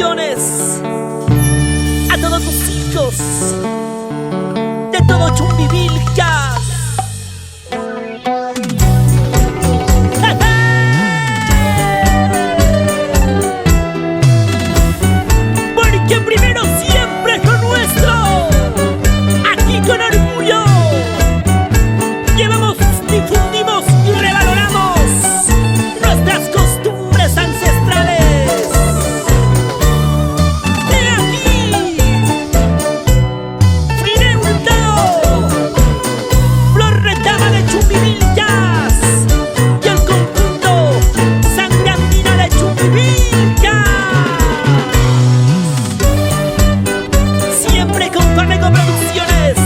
bendiciones a todos tus hijos de todo Chumbivilcas. Porque primero siempre es lo nuestro. Aquí con orgullo llevamos, difundimos y revaloramos nuestras costumbres ancestrales. De aquí, Fride Hurtado, Flor Retama de Chumbivilcas y el conjunto Sangre Andina de Chumbivilcas. Siempre con Fameco Producciones,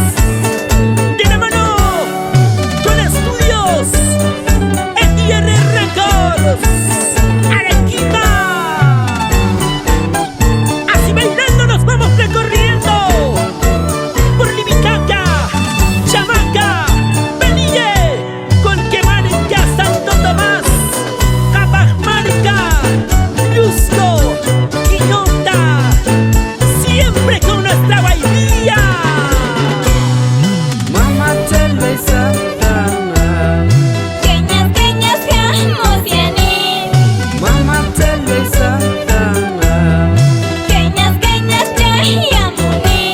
de la mano con Estudios ETR Records, Arequipa. Así bailando nos vamos recorriendo por Libicaca, Chamaca, Pelille, Colquemanica, Santo Tomás, Capamarca, Lusco, Quillota, siempre con nuestra bailía. Mama tele satana, Kenyas, kenyas, kamusiani. mama tele satana, Kenyas, kenyas, yayamuni.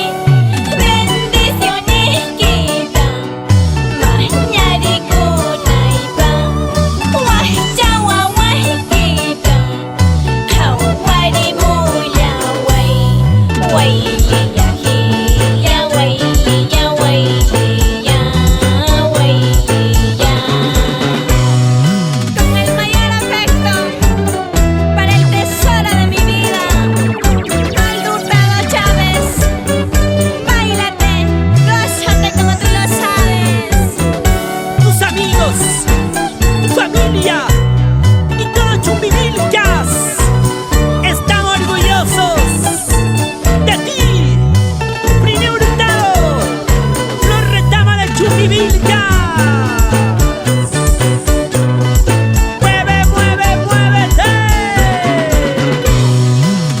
Bendiciones kita, mañari kunaipa. Wahjawa wahkita, hawari muya wai ya hiya wai ya Con el mayor afecto para el tesoro de mi vida, Aldo Hurtado Chávez. Báilate, gózate como tú lo sabes. Tus amigos, tu familia y todo Chumbivilcas están orgullosos de ti, Fride Hurtado, Flor Retama de Chumbivilcas. Mueve, mueve, muévete.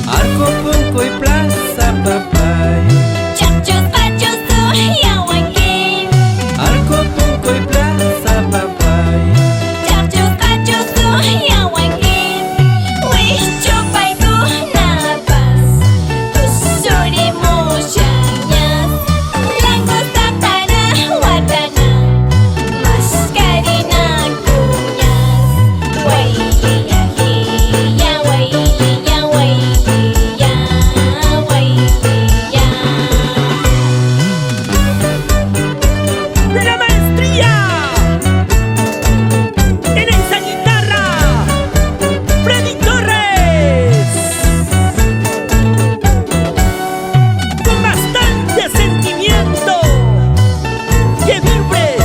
arco punco y plaza papay, Chachos, pachos, yawankin. arco punco y plaza papay, Chachos, pachos, yawankin. Wicho pay napas, tusuri musyanyas. Langos tatara watana, mascarina kunyas. Waiya hiya, waiya waiya. De la maestría en esa guitarra, Freddy Torres, con bastante sentimiento, que vibre,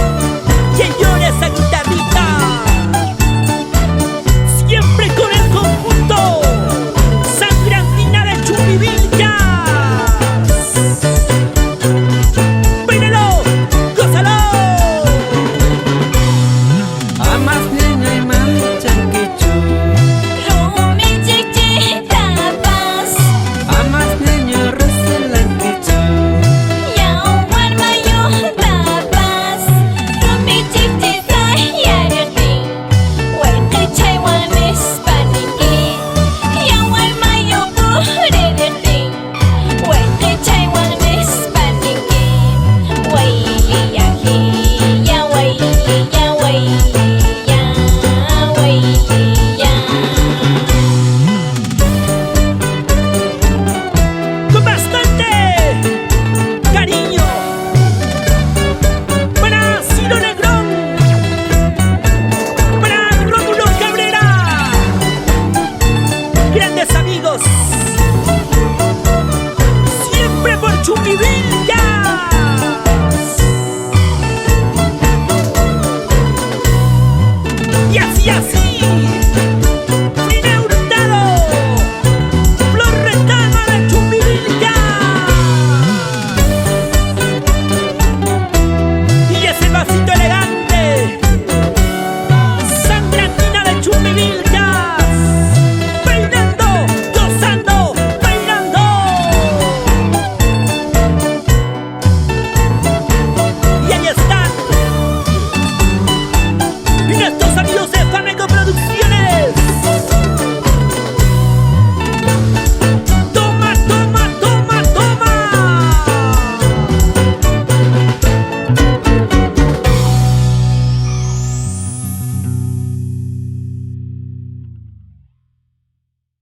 que llore esa guitarrita, siempre con el conjunto Sangre Andina de Chumbivilcas. Bailalo, gózalo. amas niña y manchan quichu, Rumi chichi tapas, amas niño recelan quichu, yawan mayu tapas. Rumi chichi sayarating, weke chaywan ispaniki. Yawan mayu puririting, weke chaywan ispaniki. Waiya hiya, waiya waiya. Con bastante cariño para Ciro Negrón, para Rómulo Cabrera, grandes amigos, siempre por Chumbivilcas.